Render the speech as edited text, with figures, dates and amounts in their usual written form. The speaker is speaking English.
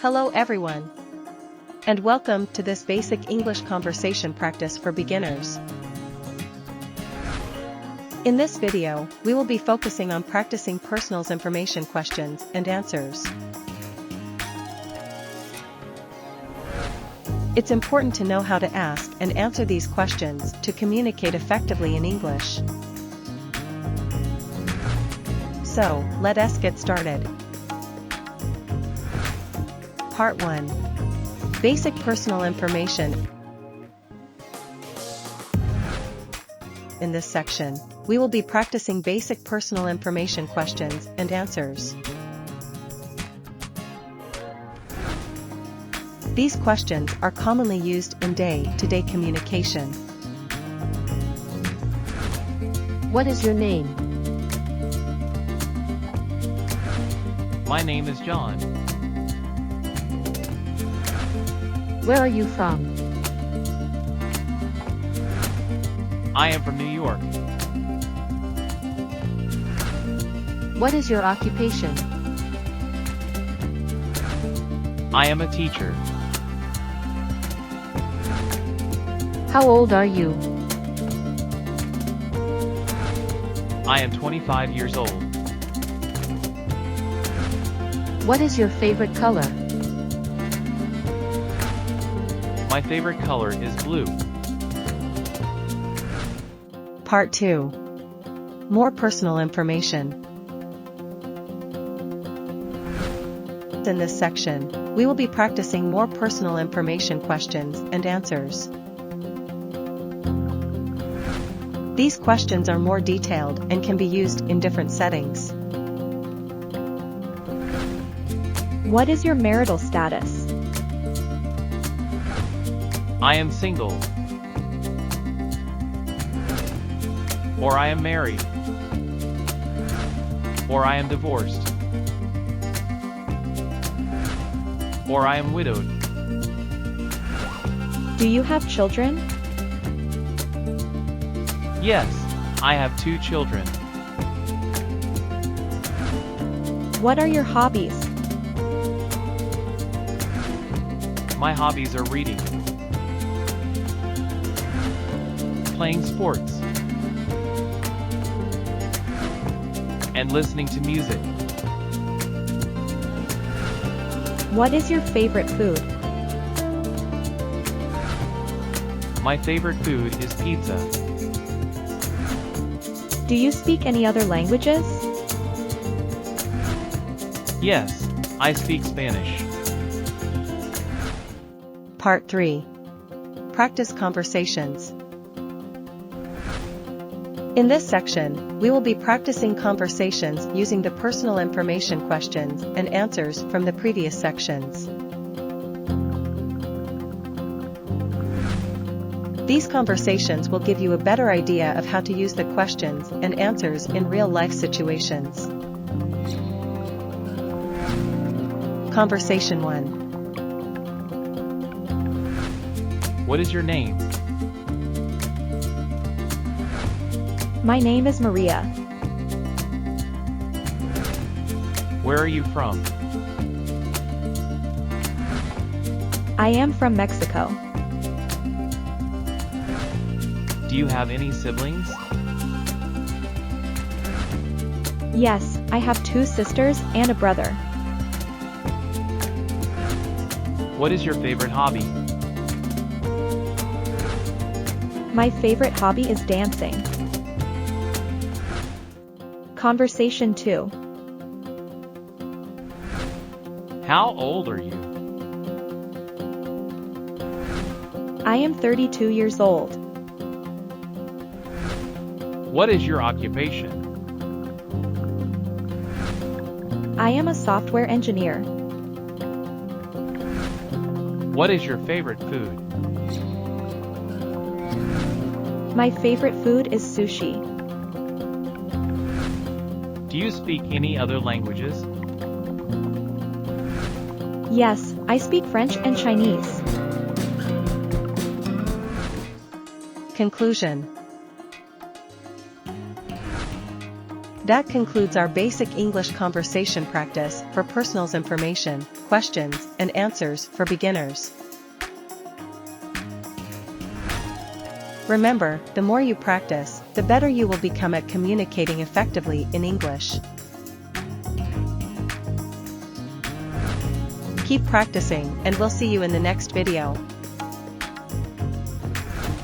Hello everyone, and welcome to this basic English conversation practice for beginners. In this video, we will be focusing on practicing personal information questions and answers. It's important to know how to ask and answer these questions to communicate effectively in English. So, let us get started. Part 1. Basic personal information. In this section, we will be practicing basic personal information questions and answers. These questions are commonly used in day-to-day communication. What is your name? My name is John. Where are you from? I am from New York. What is your occupation? I am a teacher. How old are you? I am 25 years old. What is your favorite color? My favorite color is blue. Part 2. More personal information. In this section, we will be practicing more personal information questions and answers. These questions are more detailed and can be used in different settings. What is your marital status? I am single. Or I am married. Or I am divorced. Or I am widowed. Do you have children? Yes, I have 2 children. What are your hobbies? My hobbies are reading, playing sports, and listening to music. What is your favorite food? My favorite food is pizza. Do you speak any other languages? Yes, I speak Spanish. Part 3. Practice conversations. In this section, we will be practicing conversations using the personal information questions and answers from the previous sections. These conversations will give you a better idea of how to use the questions and answers in real-life situations. Conversation 1. What is your name? My name is Maria. Where are you from? I am from Mexico. Do you have any siblings? Yes, I have 2 sisters and a brother. What is your favorite hobby? My favorite hobby is dancing. Conversation 2. How old are you? I am 32 years old. What is your occupation? I am a software engineer. What is your favorite food? My favorite food is sushi. Do you speak any other languages? Yes, I speak French and Chinese. Conclusion. That concludes our basic English conversation practice for personal information, questions, and answers for beginners. Remember, the more you practice, the better you will become at communicating effectively in English. Keep practicing, and we'll see you in the next video.